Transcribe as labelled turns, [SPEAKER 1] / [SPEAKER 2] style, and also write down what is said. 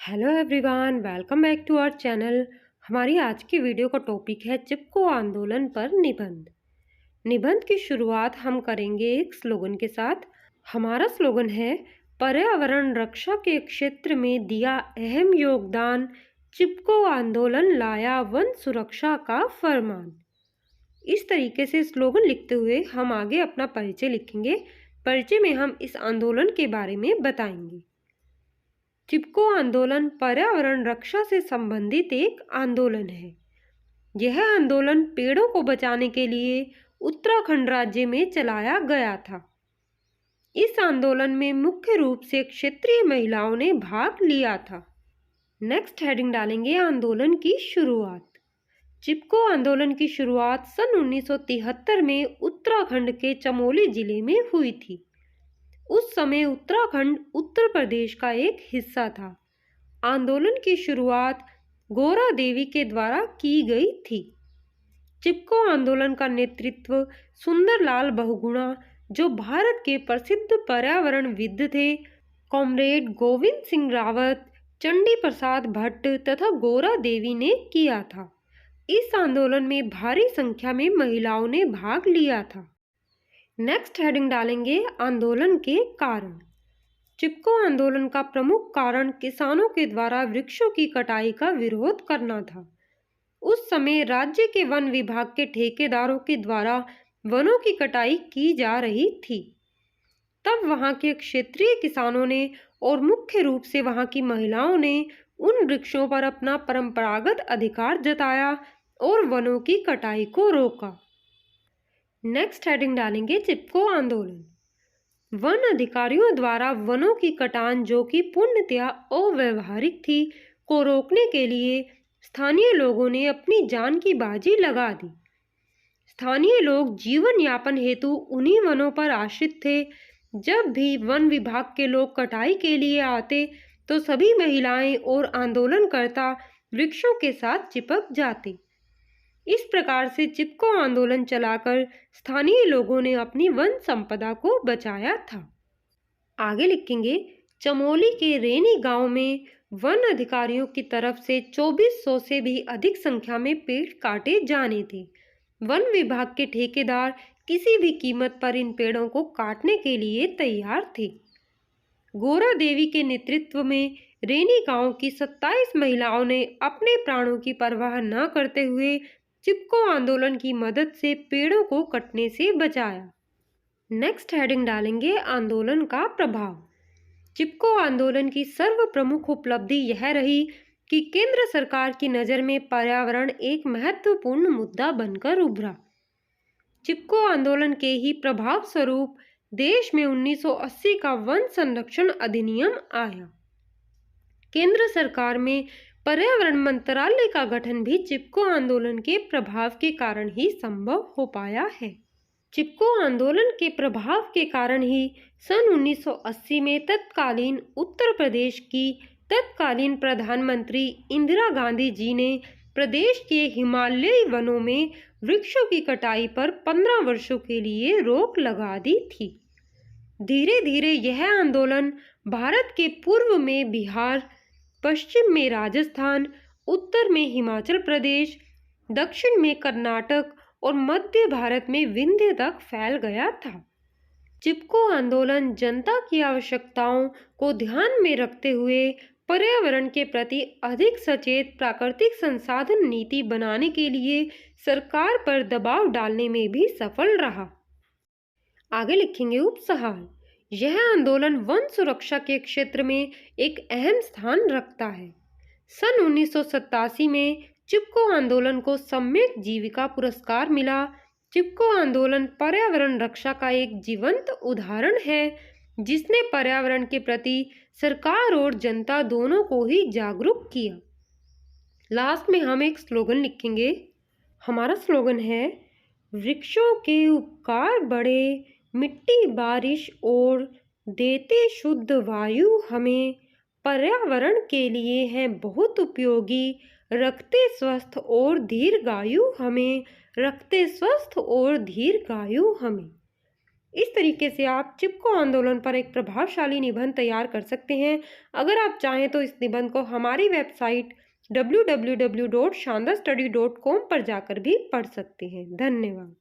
[SPEAKER 1] Hello everyone, welcome back to our channel. हमारी आज की वीडियो का टॉपिक है चिपको आंदोलन पर निबंध। निबंध की शुरुआत हम करेंगे एक स्लोगन के साथ। हमारा स्लोगन है, पर्यावरण रक्षा के क्षेत्र में दिया अहम योगदान, चिपको आंदोलन लाया वन सुरक्षा का फरमान। इस तरीके से स्लोगन लिखते हुए हम आगे अपना परिचय लिखेंगे। परिचय में हम इस आंदोलन के बारे में बताएंगे। चिपको आंदोलन पर्यावरण रक्षा से संबंधित एक आंदोलन है। यह आंदोलन पेड़ों को बचाने के लिए उत्तराखंड राज्य में चलाया गया था। इस आंदोलन में मुख्य रूप से क्षेत्रीय महिलाओं ने भाग लिया था। नेक्स्ट हेडिंग डालेंगे आंदोलन की शुरुआत। चिपको आंदोलन की शुरुआत सन 1973 में उत्तराखंड के चमोली जिले में हुई थी। उस समय उत्तराखंड उत्तर प्रदेश का एक हिस्सा था। आंदोलन की शुरुआत गोरा देवी के द्वारा की गई थी। चिपको आंदोलन का नेतृत्व सुंदरलाल बहुगुणा, जो भारत के प्रसिद्ध पर्यावरणविद थे, कॉमरेड गोविंद सिंह रावत, चंडी प्रसाद भट्ट तथा गोरा देवी ने किया था। इस आंदोलन में भारी संख्या में महिलाओं ने भाग लिया था। नेक्स्ट हेडिंग डालेंगे आंदोलन के कारण। चिपको आंदोलन का प्रमुख कारण किसानों के द्वारा वृक्षों की कटाई का विरोध करना था। उस समय राज्य के वन विभाग के ठेकेदारों के द्वारा वनों की कटाई की जा रही थी। तब वहां के क्षेत्रीय किसानों ने और मुख्य रूप से वहां की महिलाओं ने उन वृक्षों पर अपना परंपरागत अधिकार जताया और वनों की कटाई को रोका। नेक्स्ट हेडिंग डालेंगे चिपको आंदोलन। वन अधिकारियों द्वारा वनों की कटान, जो कि पूर्णतया अव्यावहारिक थी, को रोकने के लिए स्थानीय लोगों ने अपनी जान की बाजी लगा दी। स्थानीय लोग जीवन यापन हेतु उन्हीं वनों पर आश्रित थे। जब भी वन विभाग के लोग कटाई के लिए आते तो सभी महिलाएं और आंदोलनकर्ता वृक्षों के साथ चिपक जाते। इस प्रकार से चिपको आंदोलन चलाकर स्थानीय लोगों ने अपनी वन संपदा को बचाया था। आगे लिखेंगे, चमोली के रेनी गांव में वन अधिकारियों की तरफ से 2400 से भी अधिक संख्या में पेड़ काटे जाने थे। वन विभाग के ठेकेदार किसी भी कीमत पर इन पेड़ों को काटने के लिए तैयार थे। गोरा देवी के नेतृत्व में रेनी गांव की 27 महिलाओं ने अपने प्राणों की परवाह न करते हुए चिपको आंदोलन की मदद से पेड़ों को कटने से बचाया। नेक्स्ट हेडिंग डालेंगे आंदोलन का प्रभाव। चिपको आंदोलन की सर्व प्रमुख उपलब्धि यह रही कि केंद्र सरकार की नज़र में पर्यावरण एक महत्वपूर्ण मुद्दा बनकर उभरा। चिपको आंदोलन के ही प्रभाव स्वरूप देश में 1980 का वन संरक्षण अधिनियम आया। केंद्र सरकार में पर्यावरण मंत्रालय का गठन भी चिपको आंदोलन के प्रभाव के कारण ही संभव हो पाया है। चिपको आंदोलन के प्रभाव के कारण ही सन 1980 में तत्कालीन उत्तर प्रदेश की तत्कालीन प्रधानमंत्री इंदिरा गांधी जी ने प्रदेश के हिमालयी वनों में वृक्षों की कटाई पर 15 वर्षों के लिए रोक लगा दी थी। धीरे धीरे यह आंदोलन भारत के पूर्व में बिहार, पश्चिम में राजस्थान, उत्तर में हिमाचल प्रदेश, दक्षिण में कर्नाटक और मध्य भारत में विंध्य तक फैल गया था। चिपको आंदोलन जनता की आवश्यकताओं को ध्यान में रखते हुए पर्यावरण के प्रति अधिक सचेत प्राकृतिक संसाधन नीति बनाने के लिए सरकार पर दबाव डालने में भी सफल रहा। आगे लिखेंगे उपसहार। यह आंदोलन वन सुरक्षा के क्षेत्र में एक अहम स्थान रखता है। सन 1987 में चिपको आंदोलन को सम्यक जीविका पुरस्कार मिला। चिपको आंदोलन पर्यावरण रक्षा का एक जीवंत उदाहरण है, जिसने पर्यावरण के प्रति सरकार और जनता दोनों को ही जागरूक किया। लास्ट में हम एक स्लोगन लिखेंगे। हमारा स्लोगन है, वृक्षों के उपकार बड़े, मिट्टी बारिश और देते शुद्ध वायु हमें, पर्यावरण के लिए हैं बहुत उपयोगी, रखते स्वस्थ और दीर्घायु हमें, रखते स्वस्थ और दीर्घायु हमें। इस तरीके से आप चिपको आंदोलन पर एक प्रभावशाली निबंध तैयार कर सकते हैं। अगर आप चाहें तो इस निबंध को हमारी वेबसाइट www.shandarstudy.com पर जाकर भी पढ़ सकते हैं। धन्यवाद।